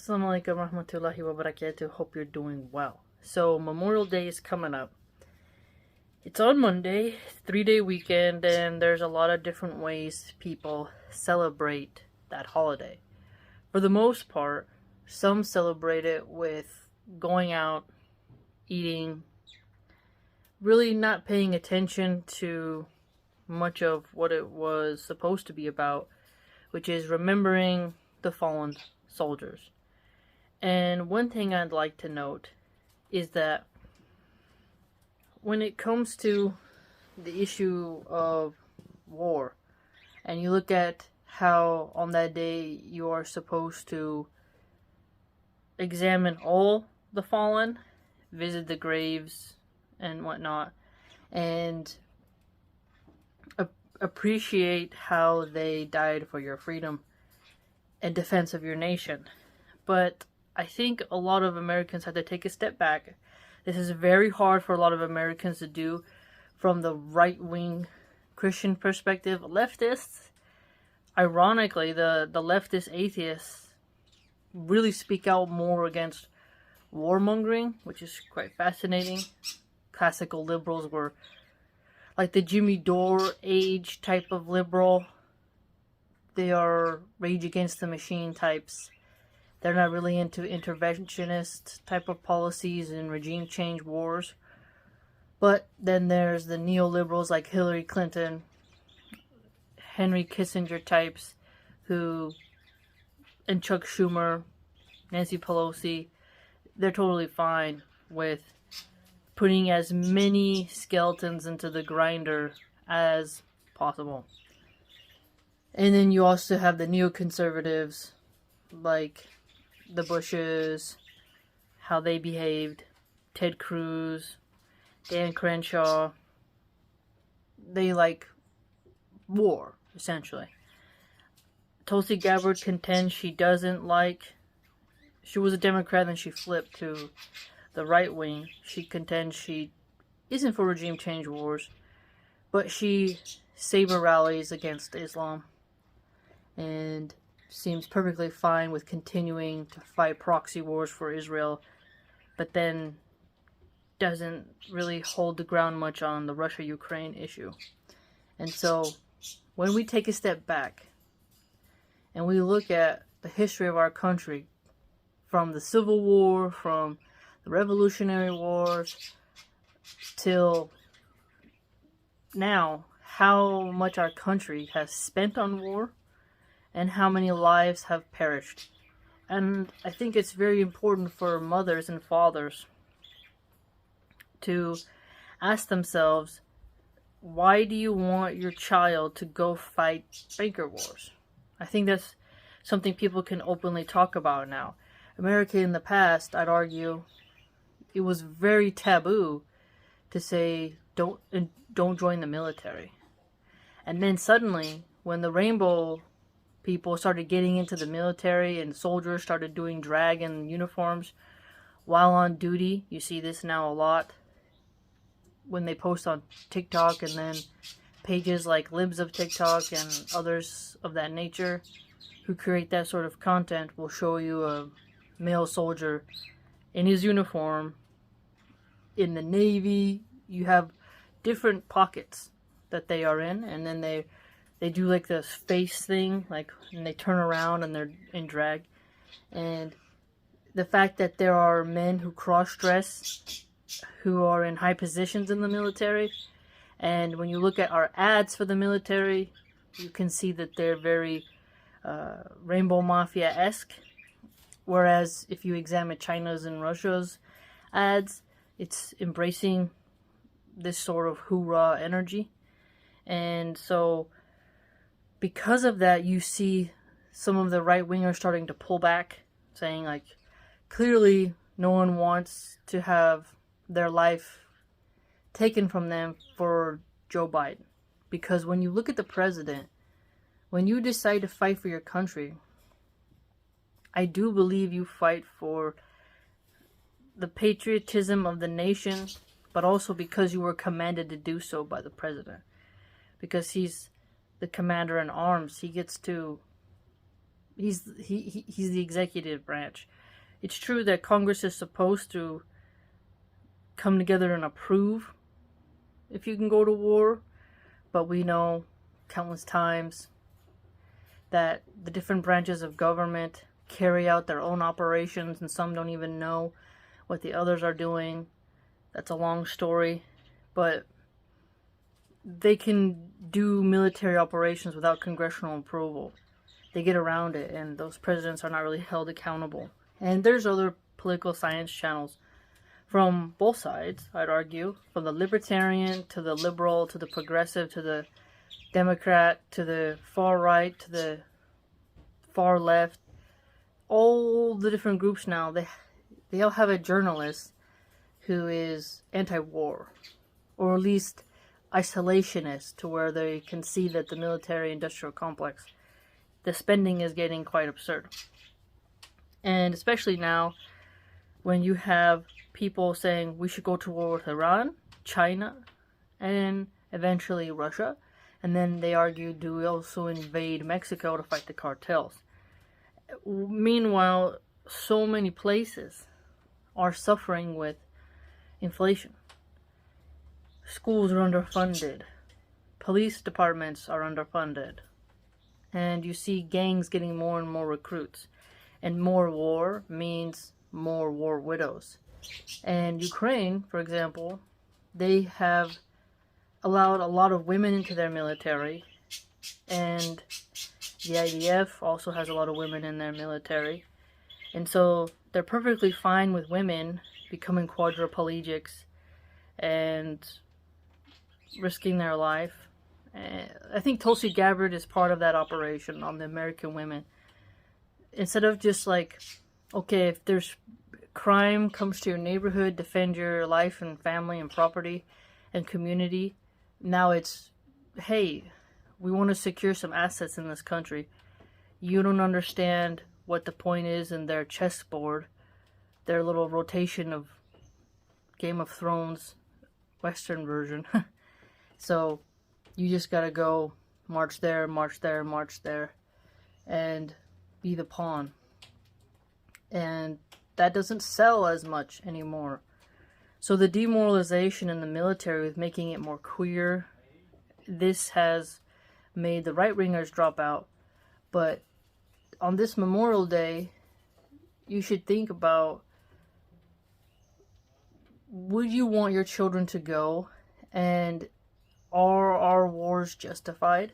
Assalamualaikum warahmatullahi wabarakatuh. Hope you're doing well. So, Memorial Day is coming up. It's on Monday, 3-day weekend, and there's a lot of different ways people celebrate that holiday. For the most part, some celebrate it with going out, eating, really not paying attention to much of what it was supposed to be about, which is remembering the fallen soldiers. And one thing I'd like to note is that when it comes to the issue of war, and you look at how on that day you are supposed to examine all the fallen, visit the graves and whatnot, and appreciate how they died for your freedom and defense of your nation. But I think a lot of Americans have to take a step back. This is very hard for a lot of Americans to do from the right-wing Christian perspective. Leftists, ironically, the leftist atheists really speak out more against warmongering, which is quite fascinating. Classical liberals were like the Jimmy Dore age type of liberal. They are Rage Against the Machine types. They're not really into interventionist type of policies and regime change wars. But then there's the neoliberals like Hillary Clinton, Henry Kissinger types, and Chuck Schumer, Nancy Pelosi. They're totally fine with putting as many skeletons into the grinder as possible. And then you also have the neoconservatives like the Bushes, how they behaved, Ted Cruz, Dan Crenshaw. They like war, essentially. Tulsi Gabbard contends she was a Democrat and she flipped to the right wing. She contends she isn't for regime change wars, but she saber rallies against Islam and seems perfectly fine with continuing to fight proxy wars for Israel, but then doesn't really hold the ground much on the Russia-Ukraine issue. And so, when we take a step back and we look at the history of our country, from the Civil War, from the Revolutionary Wars, till now, how much our country has spent on war, and how many lives have perished. And I think it's very important for mothers and fathers to ask themselves, why do you want your child to go fight banker wars? I think that's something people can openly talk about now. America in the past, I'd argue, it was very taboo to say, don't join the military. And then suddenly, when the rainbow people started getting into the military and soldiers started doing drag in uniforms while on duty. You see this now a lot when they post on TikTok, and then pages like Libs of TikTok and others of that nature who create that sort of content will show you a male soldier in his uniform. In the Navy, you have different pockets that they are in, and then they do like this face thing, like, and they turn around and they're in drag. And the fact that there are men who cross-dress, who are in high positions in the military, and when you look at our ads for the military, you can see that they're very Rainbow Mafia-esque. Whereas if you examine China's and Russia's ads, it's embracing this sort of hoorah energy. And so, because of that, you see some of the right-wingers starting to pull back, saying, like, clearly no one wants to have their life taken from them for Joe Biden. Because when you look at the president, when you decide to fight for your country, I do believe you fight for the patriotism of the nation, but also because you were commanded to do so by the president. Because he's the commander in arms, he gets to He's the executive branch. It's true that Congress is supposed to come together and approve if you can go to war, but we know countless times that the different branches of government carry out their own operations, and some don't even know what the others are doing. That's a long story, but they can do military operations without congressional approval. They get around it, and those presidents are not really held accountable. And there's other political science channels from both sides, I'd argue, from the libertarian to the liberal to the progressive to the Democrat to the far right to the far left. All the different groups now, they all have a journalist who is anti-war, or at least isolationist, to where they can see that the military-industrial complex, the spending is getting quite absurd. And especially now, when you have people saying we should go to war with Iran, China, and eventually Russia, and then they argue, do we also invade Mexico to fight the cartels? Meanwhile, so many places are suffering with inflation. Schools are underfunded. Police departments are underfunded. And you see gangs getting more and more recruits. And more war means more war widows. And Ukraine, for example, they have allowed a lot of women into their military. And the IDF also has a lot of women in their military. And so they're perfectly fine with women becoming quadriplegics and risking their life. I think Tulsi Gabbard is part of that operation on the American women. Instead of just like, okay, if there's crime comes to your neighborhood, defend your life and family and property and community. Now it's, hey, we want to secure some assets in this country. You don't understand what the point is in their chessboard, their little rotation of Game of Thrones Western version. So you just gotta go march there, march there, march there, and be the pawn. And that doesn't sell as much anymore. So the demoralization in the military with making it more queer, this has made the right-wingers drop out. But on this Memorial Day, you should think about, would you want your children to go? And are our wars justified?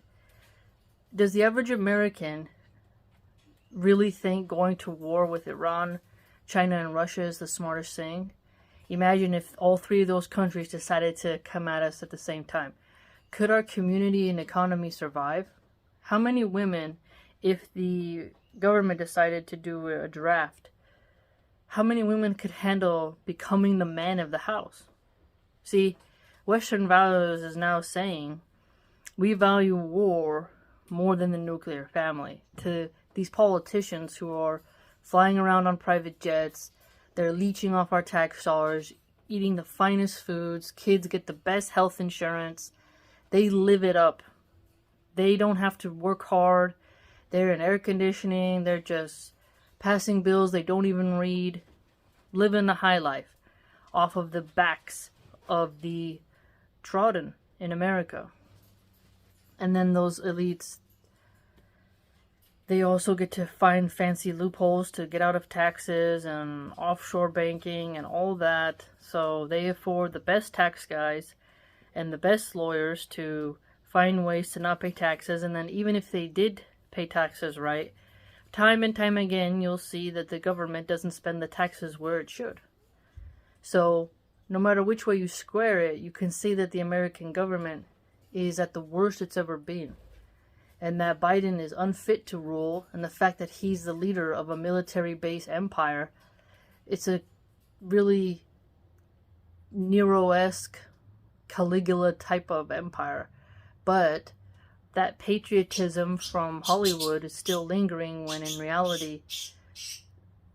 Does the average American really think going to war with Iran, China, and Russia is the smartest thing? Imagine if all three of those countries decided to come at us at the same time. Could our community and economy survive? How many women, if the government decided to do a draft, how many women could handle becoming the man of the house? See, Western values is now saying we value war more than the nuclear family. To these politicians who are flying around on private jets, they're leeching off our tax dollars, eating the finest foods, kids get the best health insurance, they live it up. They don't have to work hard, they're in air conditioning, they're just passing bills they don't even read, living the high life off of the backs of the trodden in America. And then those elites, they also get to find fancy loopholes to get out of taxes and offshore banking and all that. So they afford the best tax guys and the best lawyers to find ways to not pay taxes. And then even if they did pay taxes right, time and time again, you'll see that the government doesn't spend the taxes where it should. So no matter which way you square it, you can see that the American government is at the worst it's ever been. And that Biden is unfit to rule, and the fact that he's the leader of a military-based empire, it's a really Nero-esque, Caligula type of empire. But that patriotism from Hollywood is still lingering, when in reality,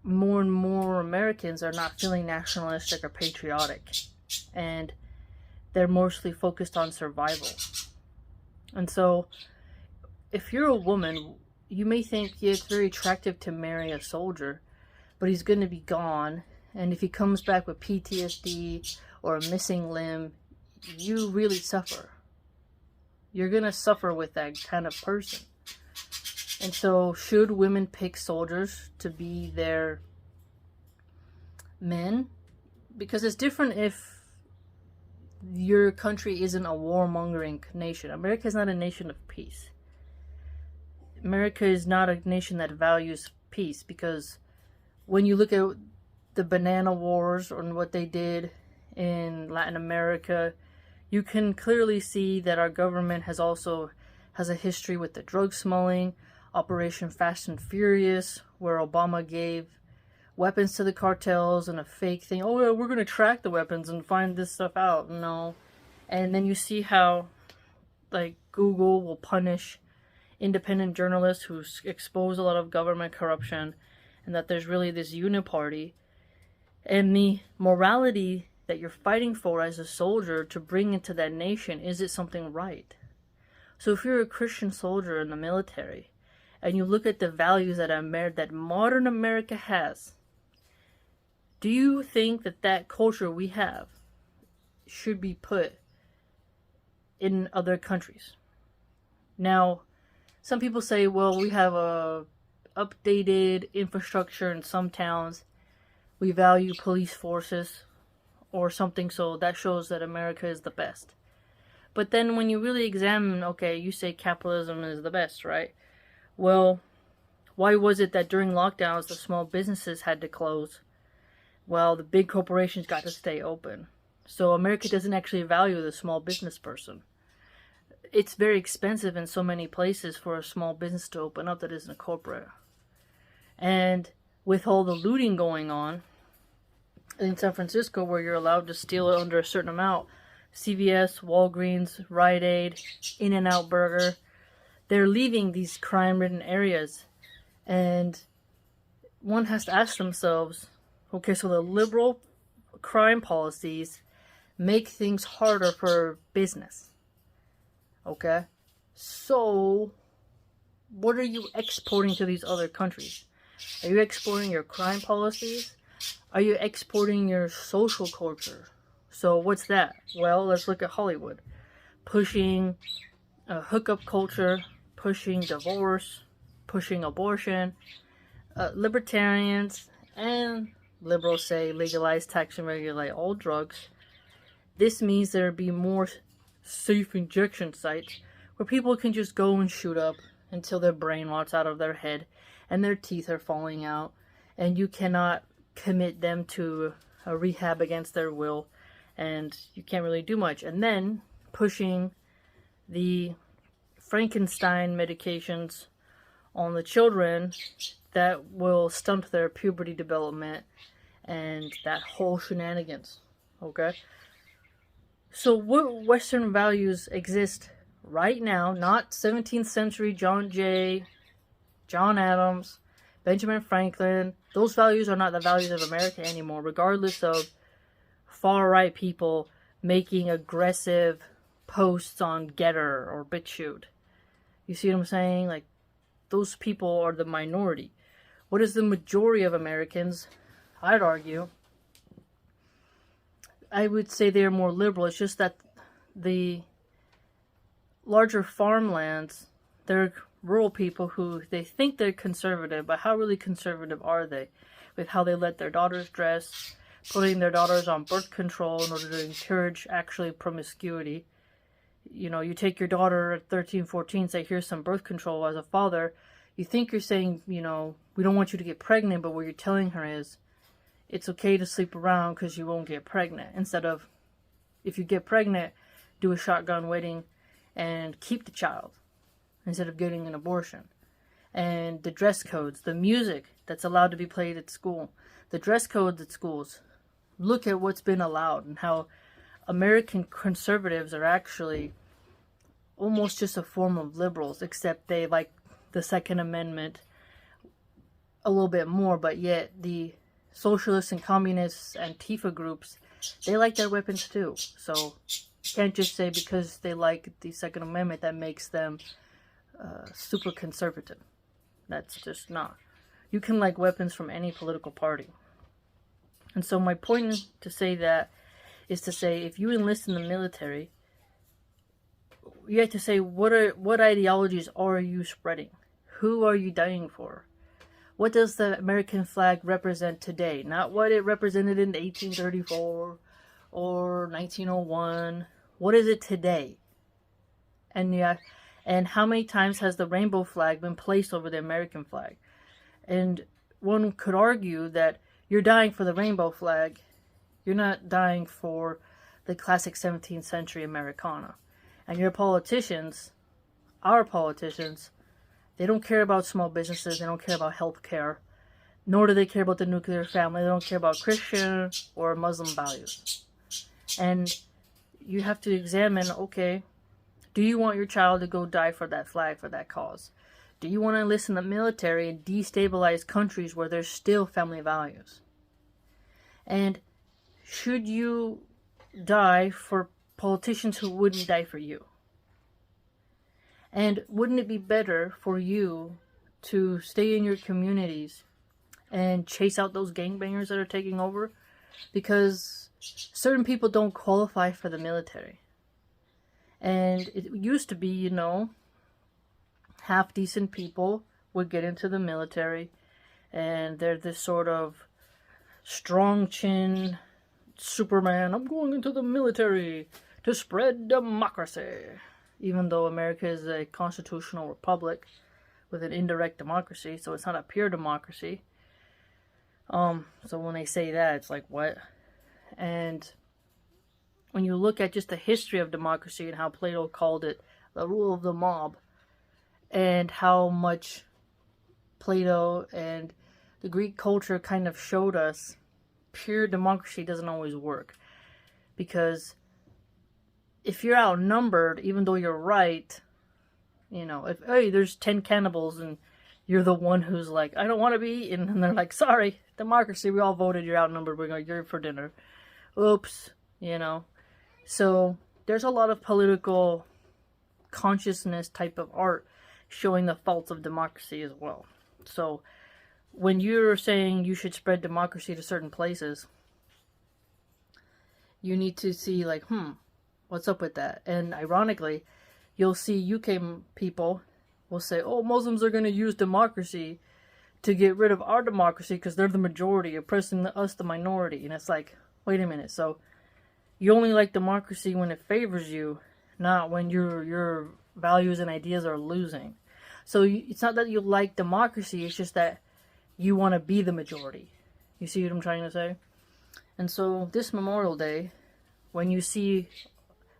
more and more Americans are not feeling nationalistic or patriotic. And they're mostly focused on survival. And so, if you're a woman, you may think, yeah, it's very attractive to marry a soldier, but he's going to be gone. And if he comes back with PTSD or a missing limb, you really suffer. You're going to suffer with that kind of person. And so, should women pick soldiers to be their men? Because it's different if your country isn't a warmongering nation. America is not a nation of peace. America is not a nation that values peace, because when you look at the banana wars and what they did in Latin America, you can clearly see that our government has a history with the drug smuggling, Operation Fast and Furious, where Obama gave weapons to the cartels and a fake thing. Oh, yeah, we're going to track the weapons and find this stuff out. No. And then you see how, like, Google will punish independent journalists who expose a lot of government corruption, and that there's really this uniparty. And the morality that you're fighting for as a soldier to bring into that nation, is it something right? So if you're a Christian soldier in the military, and you look at the values that modern America has, do you think that that culture we have should be put in other countries? Now, some people say, well, we have a updated infrastructure in some towns. We value police forces or something, so that shows that America is the best. But then when you really examine, okay, you say capitalism is the best, right? Well, why was it that during lockdowns the small businesses had to close? Well, the big corporations got to stay open. So America doesn't actually value the small business person. It's very expensive in so many places for a small business to open up that isn't a corporate. And with all the looting going on in San Francisco, where you're allowed to steal it under a certain amount, CVS, Walgreens, Rite Aid, In-N-Out Burger, they're leaving these crime-ridden areas. And one has to ask themselves, okay, so the liberal crime policies make things harder for business. Okay? So, what are you exporting to these other countries? Are you exporting your crime policies? Are you exporting your social culture? So, what's that? Well, let's look at Hollywood. Pushing a hookup culture, pushing divorce, pushing abortion. Libertarians and liberals say legalize, tax, and regulate all drugs. This means there will be more safe injection sites where people can just go and shoot up until their brain rots out of their head and their teeth are falling out, and you cannot commit them to a rehab against their will, and you can't really do much. And then pushing the Frankenstein medications on the children that will stunt their puberty development and that whole shenanigans. Okay? So what Western values exist right now, not 17th century John Jay, John Adams, Benjamin Franklin. Those values are not the values of America anymore, regardless of far-right people making aggressive posts on Getter or BitChute. You see what I'm saying? Like, those people are the minority. What is the majority of Americans? I'd argue, I would say they're more liberal. It's just that the larger farmlands, they're rural people who they think they're conservative, but how really conservative are they? With how they let their daughters dress, putting their daughters on birth control in order to encourage actually promiscuity. You know, you take your daughter at 13, 14, say, here's some birth control. As a father, you think you're saying, you know, we don't want you to get pregnant, but what you're telling her is, it's okay to sleep around because you won't get pregnant. Instead of, if you get pregnant, do a shotgun wedding and keep the child instead of getting an abortion. And the dress codes, the music that's allowed to be played at school, the dress codes at schools. Look at what's been allowed and how American conservatives are actually almost just a form of liberals, except they like the Second Amendment a little bit more, but yet the socialists and communists and Antifa groups, they like their weapons too. So you can't just say because they like the Second Amendment that makes them super conservative. That's just not. You can like weapons from any political party. And so my point to say that is to say, if you enlist in the military, you have to say, what ideologies are you spreading? Who are you dying for? What does the American flag represent today? Not what it represented in 1834 or 1901. What is it today? And how many times has the rainbow flag been placed over the American flag? And one could argue that you're dying for the rainbow flag. You're not dying for the classic 17th century Americana. And your politicians, our politicians, they don't care about small businesses. They don't care about health care. Nor do they care about the nuclear family. They don't care about Christian or Muslim values. And you have to examine, okay, do you want your child to go die for that flag, for that cause? Do you want to enlist in the military and destabilize countries where there's still family values? And should you die for politicians who wouldn't die for you? And wouldn't it be better for you to stay in your communities and chase out those gangbangers that are taking over? Because certain people don't qualify for the military. And it used to be, half decent people would get into the military, and they're this sort of strong chin Superman. I'm going into the military to spread democracy. Even though America is a constitutional republic with an indirect democracy, so it's not a pure democracy. So when they say that, it's like, what? And when you look at just the history of democracy and how Plato called it the rule of the mob, and how much Plato and the Greek culture kind of showed us pure democracy doesn't always work. Because if you're outnumbered, even though you're right, if, hey, there's 10 cannibals and you're the one who's like, I don't want to be, and they're like, sorry, democracy, we all voted, you're outnumbered, you're for dinner. Oops, So there's a lot of political consciousness type of art showing the faults of democracy as well. So when you're saying you should spread democracy to certain places, you need to see like, what's up with that? And ironically, you'll see UK people will say, oh, Muslims are going to use democracy to get rid of our democracy because they're the majority, oppressing us, the minority. And it's like, wait a minute. So you only like democracy when it favors you, not when your values and ideas are losing. So it's not that you like democracy, it's just that you want to be the majority. You see what I'm trying to say? And so this Memorial Day, when you see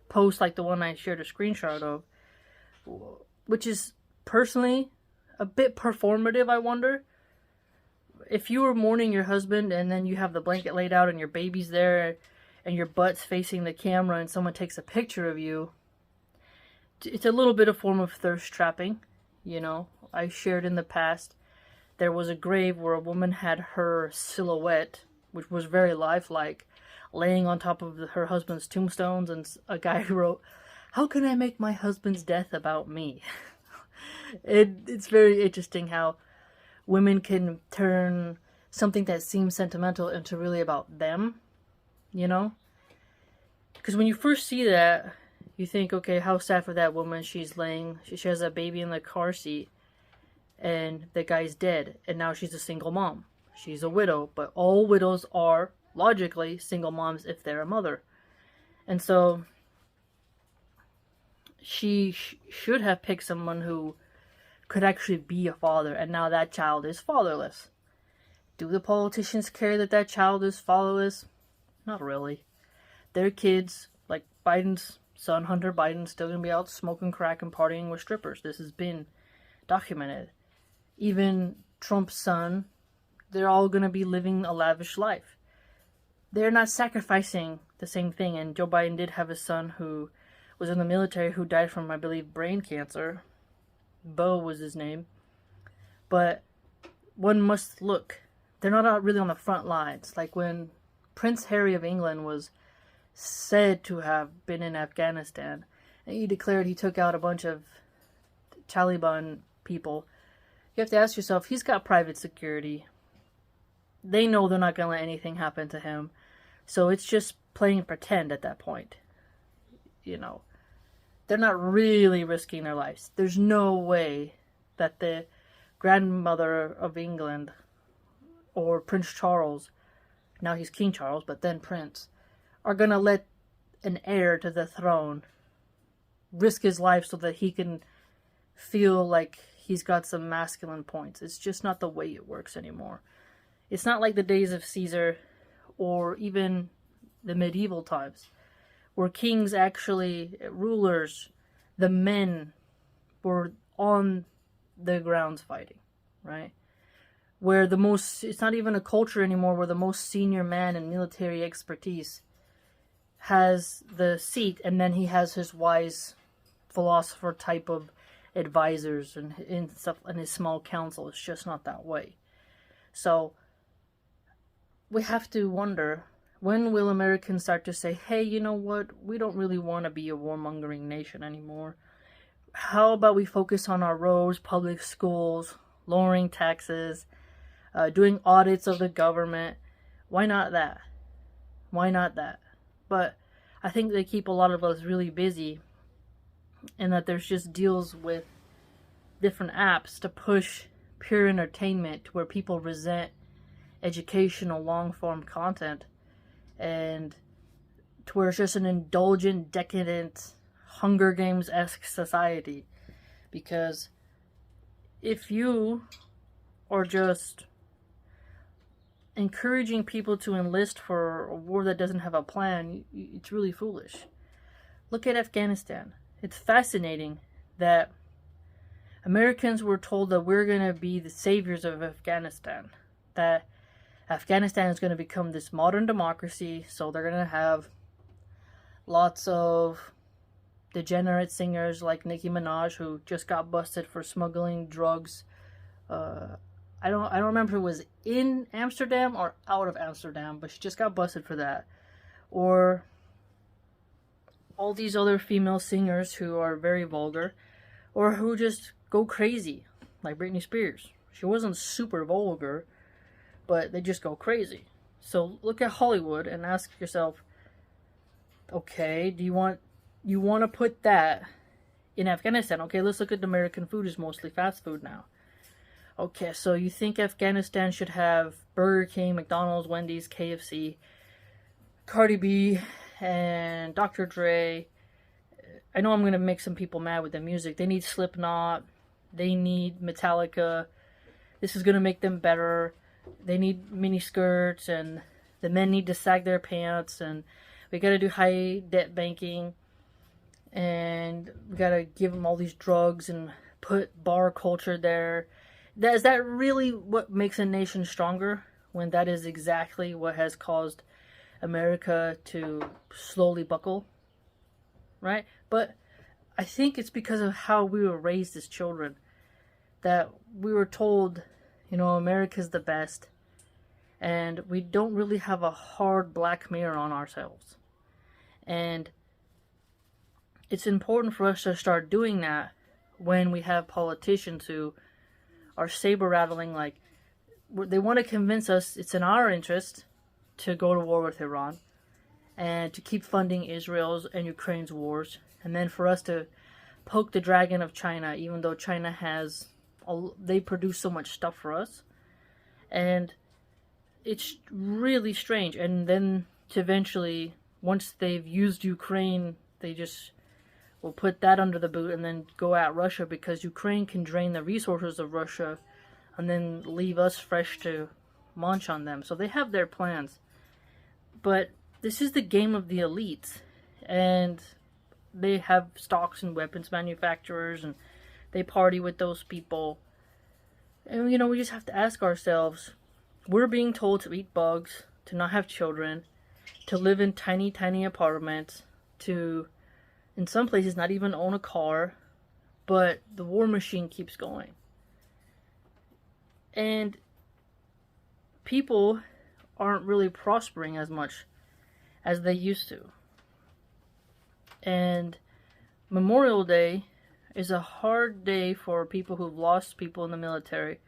posts like the one I shared a screenshot of, which is personally a bit performative, I wonder. If you were mourning your husband and then you have the blanket laid out and your baby's there and your butt's facing the camera and someone takes a picture of you, it's a little bit of form of thirst trapping. I shared in the past, there was a grave where a woman had her silhouette, which was very lifelike, laying on top of her husband's tombstones, and a guy wrote, how can I make my husband's death about me? It's very interesting how women can turn something that seems sentimental into really about them, Because when you first see that, you think, okay, how sad for that woman. She has a baby in the car seat, and the guy's dead, and now she's a single mom. She's a widow, but all widows are, logically, single moms if they're a mother. And so she should have picked someone who could actually be a father, and now that child is fatherless. Do the politicians care that that child is fatherless? Not really. Their kids, like Biden's son, Hunter Biden, still gonna be out smoking crack and partying with strippers. This has been documented. Even Trump's son, they're all gonna be living a lavish life. They're not sacrificing the same thing. And Joe Biden did have a son who was in the military who died from, I believe, brain cancer. Bo was his name. But one must look. They're not really on the front lines. Like when Prince Harry of England was said to have been in Afghanistan, and he declared he took out a bunch of Taliban people. you have to ask yourself, he's got private security. They know they're not going to let anything happen to him. So it's just playing pretend at that point. You know, they're not really risking their lives. There's no way that the grandmother of England or Prince Charles, now he's King Charles, but then Prince, are going to let an heir to the throne risk his life so that he can feel like he's got some masculine points. It's just not the way it works anymore. It's not like the days of Caesar or even the medieval times, where kings actually, rulers, the men were on the grounds fighting, right? Where it's not even a culture anymore where the most senior man in military expertise has the seat, and then he has his wise philosopher type of advisors and stuff in his small council. It's just not that way. So we have to wonder, when will Americans start to say, hey, you know what, we don't really want to be a warmongering nation anymore. How about we focus on our roads, public schools, lowering taxes, doing audits of the government? Why not that? Why not that? But I think they keep a lot of us really busy, and that there's just deals with different apps to push pure entertainment to where people resent educational long-form content, and to where it's just an indulgent, decadent, Hunger Games-esque society. Because if you are just encouraging people to enlist for a war that doesn't have a plan, it's really foolish. Look at Afghanistan. It's fascinating that Americans were told that we're going to be the saviors of Afghanistan, that Afghanistan is going to become this modern democracy, so they're going to have lots of degenerate singers like Nicki Minaj, who just got busted for smuggling drugs. I don't remember if it was in Amsterdam or out of Amsterdam, but she just got busted for that. Or all these other female singers who are very vulgar, or who just go crazy, like Britney Spears. She wasn't super vulgar, but they just go crazy. So look at Hollywood and ask yourself, okay, you want to put that in Afghanistan? Okay, let's look at American food is mostly fast food now. Okay, so you think Afghanistan should have Burger King, McDonald's, Wendy's, KFC, Cardi B, and Dr. Dre. I know I'm going to make some people mad with the music. They need Slipknot. They need Metallica. This is going to make them better. They need mini skirts, and the men need to sag their pants, and we got to do high debt banking, and we got to give them all these drugs and put bar culture there. Is that really what makes a nation stronger, when that is exactly what has caused America to slowly buckle? Right? But I think it's because of how we were raised as children, that we were told, you know, America's the best, and we don't really have a hard black mirror on ourselves. And it's important for us to start doing that when we have politicians who are saber-rattling, like, they want to convince us it's in our interest to go to war with Iran and to keep funding Israel's and Ukraine's wars, and then for us to poke the dragon of China, even though China they produce so much stuff for us. And it's really strange. And then to eventually, once they've used Ukraine, they just will put that under the boot and then go at Russia, because Ukraine can drain the resources of Russia and then leave us fresh to munch on them. So they have their plans. But this is the game of the elites, and they have stocks and weapons manufacturers, and they party with those people. And, you know, we just have to ask ourselves, we're being told to eat bugs, to not have children, to live in tiny, tiny apartments, to, in some places, not even own a car, but the war machine keeps going. And people aren't really prospering as much as they used to. And Memorial Day is a hard day for people who've lost people in the military.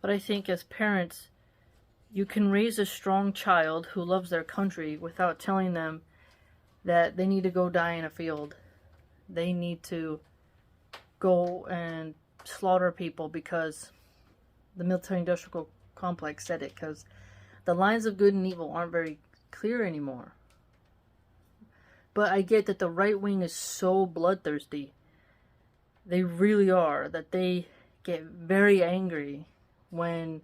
But I think as parents, you can raise a strong child who loves their country without telling them that they need to go die in a field. They need to go and slaughter people because the military-industrial complex said it, because the lines of good and evil aren't very clear anymore. But I get that the right wing is so bloodthirsty. They really are. That they get very angry when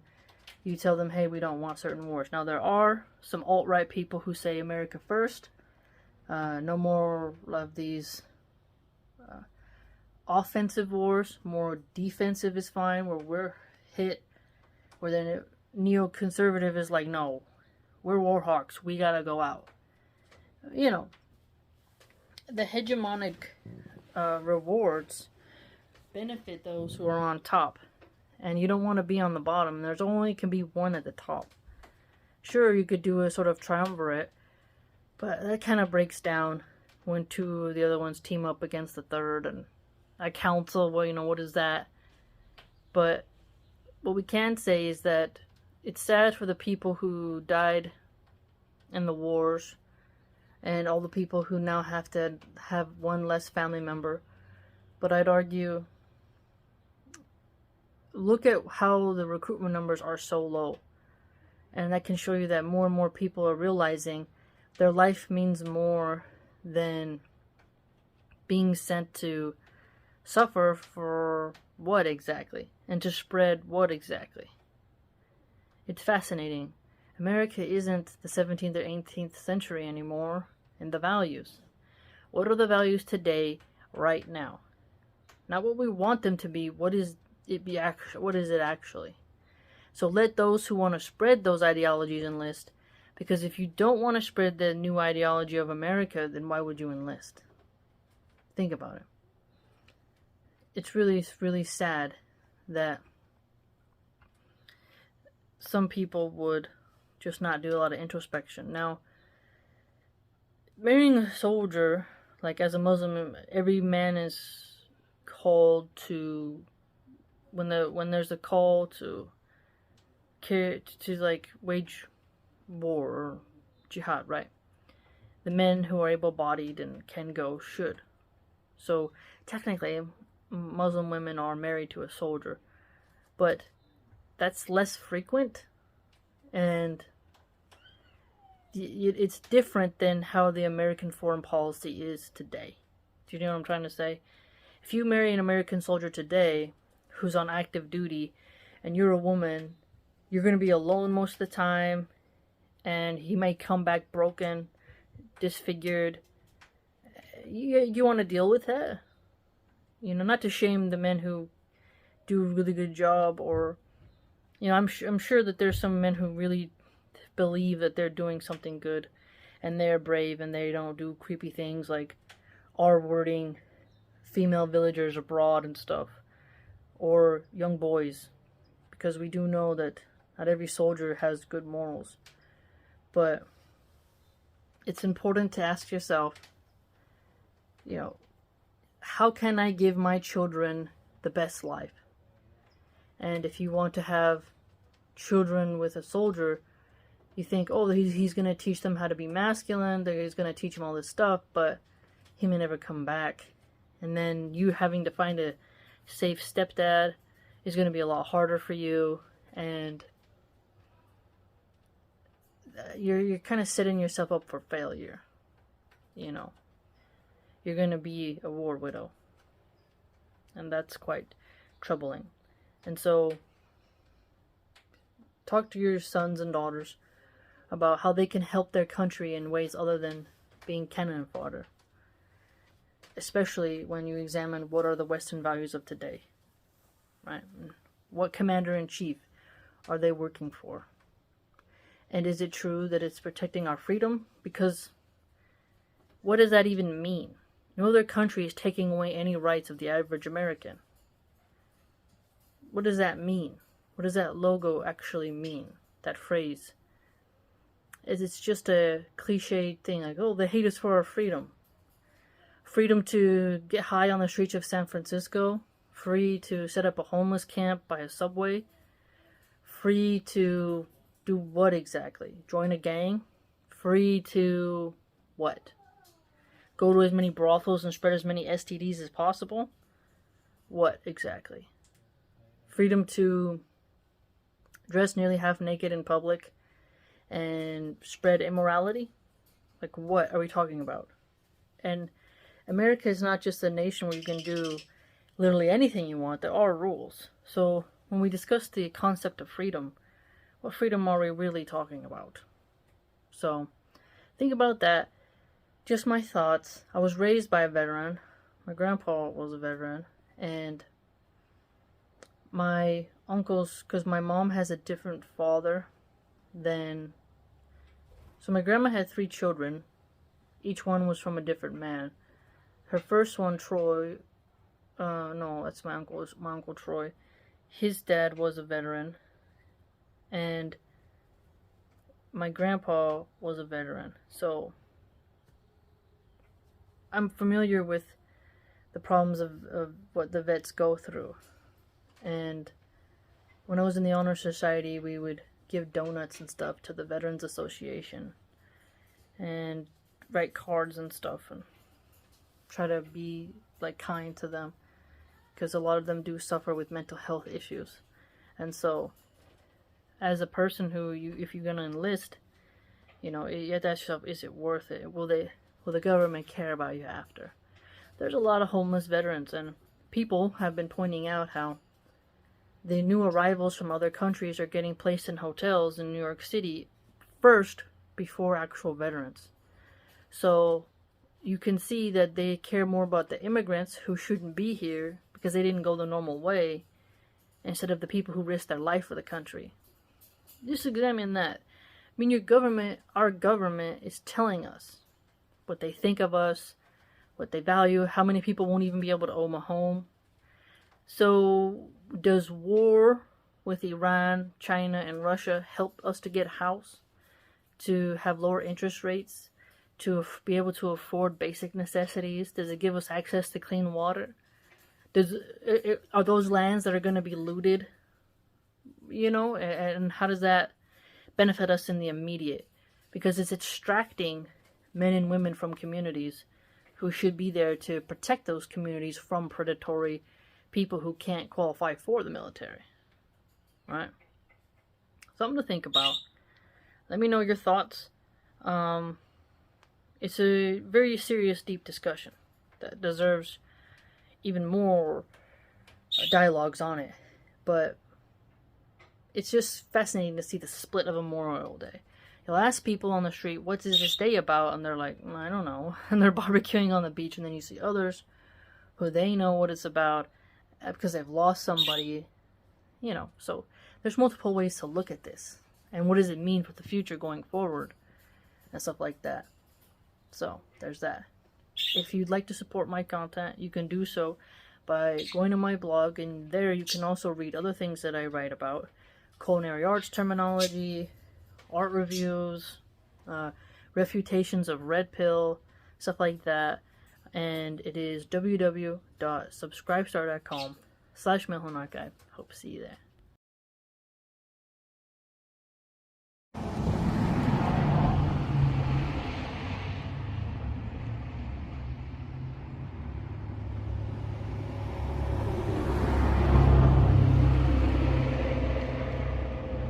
you tell them, hey, we don't want certain wars. Now, there are some alt-right people who say America first. No more of these offensive wars. More defensive is fine, where we're hit. Where then neoconservative is like, no, we're war hawks. We gotta go out. You know, the hegemonic rewards benefit those who are on top. And you don't want to be on the bottom. There's only can be one at the top. Sure, you could do a sort of triumvirate, but that kind of breaks down when two of the other ones team up against the third, and a council, well, you know, what is that? But what we can say is that it's sad for the people who died in the wars, and all the people who now have to have one less family member. But I'd argue, look at how the recruitment numbers are so low. And that can show you that more and more people are realizing their life means more than being sent to suffer for what exactly? And to spread what exactly? It's fascinating. America isn't the 17th or 18th century anymore in the values. What are the values today, right now? Not what we want them to be, what is it actually? So let those who want to spread those ideologies enlist, because if you don't want to spread the new ideology of America, then why would you enlist? Think about it. It's really sad that some people would just not do a lot of introspection. Now, marrying a soldier, like as a Muslim, every man is called to, when there's a call to like wage war or jihad, right? The men who are able-bodied and can go should. So technically, Muslim women are married to a soldier, but that's less frequent, and it's different than how the American foreign policy is today. Do you know what I'm trying to say? If you marry an American soldier today who's on active duty and you're a woman, you're going to be alone most of the time, and he may come back broken, disfigured. You want to deal with that? You know, not to shame the men who do a really good job, or, you know, I'm sure that there's some men who really believe that they're doing something good, and they're brave, and they don't do creepy things like R-wording female villagers abroad and stuff, or young boys, because we do know that not every soldier has good morals. But it's important to ask yourself, you know, how can I give my children the best life? And if you want to have children with a soldier, you think, oh, he's going to teach them how to be masculine, that he's going to teach them all this stuff, but he may never come back. And then you having to find a safe stepdad is going to be a lot harder for you, and you're kind of setting yourself up for failure. You know, you're going to be a war widow, and that's quite troubling. And so talk to your sons and daughters about how they can help their country in ways other than being cannon fodder, especially when you examine what are the Western values of today, right? What commander-in-chief are they working for? And is it true that it's protecting our freedom? Because what does that even mean? No other country is taking away any rights of the average American. What does that mean? What does that logo actually mean? That phrase? Is it's just a cliche thing like, oh, they hate us for our freedom. freedom to get high on the streets of San Francisco, free to set up a homeless camp by a subway, free to do what exactly? Join a gang? Free to what? Go to as many brothels and spread as many STDs as possible? What exactly? Freedom to dress nearly half naked in public and spread immorality? Like, what are we talking about? And America is not just a nation where you can do literally anything you want. There are rules. So when we discuss the concept of freedom, what freedom are we really talking about? So think about that. Just my thoughts. I was raised by a veteran. My grandpa was a veteran. And my uncles, because my mom has a different father than... So my grandma had 3 children. Each one was from a different man. Her first one, Troy... no, that's my uncle Troy. His dad was a veteran. And my grandpa was a veteran. So I'm familiar with the problems of what the vets go through. And when I was in the Honor Society, we would give donuts and stuff to the Veterans Association and write cards and stuff and try to be like kind to them, because a lot of them do suffer with mental health issues. And so as a person who, if you're gonna enlist, you have to ask yourself, is it worth it? Will the government care about you after? There's a lot of homeless veterans, and people have been pointing out how the new arrivals from other countries are getting placed in hotels in New York City first before actual veterans. So you can see that they care more about the immigrants who shouldn't be here because they didn't go the normal way, instead of the people who risked their life for the country. Just examine that. I mean, our government is telling us what they think of us, what they value, how many people won't even be able to own a home. So does war with Iran, China, and Russia help us to get a house, to have lower interest rates, to be able to afford basic necessities? Does it give us access to clean water? Are those lands that are going to be looted? And how does that benefit us in the immediate? Because it's extracting men and women from communities who should be there to protect those communities from predatory people who can't qualify for the military. Right? Something to think about. Let me know your thoughts. It's a very serious, deep discussion that deserves even more dialogues on it. But it's just fascinating to see the split of Memorial Day. You'll ask people on the street, what is this day about? And they're like, I don't know. And they're barbecuing on the beach. And then you see others who they know what it's about because they've lost somebody. So there's multiple ways to look at this. And what does it mean for the future going forward? And stuff like that. So there's that. If you'd like to support my content, you can do so by going to my blog. And there you can also read other things that I write about. Culinary arts terminology, art reviews, refutations of red pill, stuff like that. And it is www.subscribestar.com/Milahan Archive. Hope to see you there.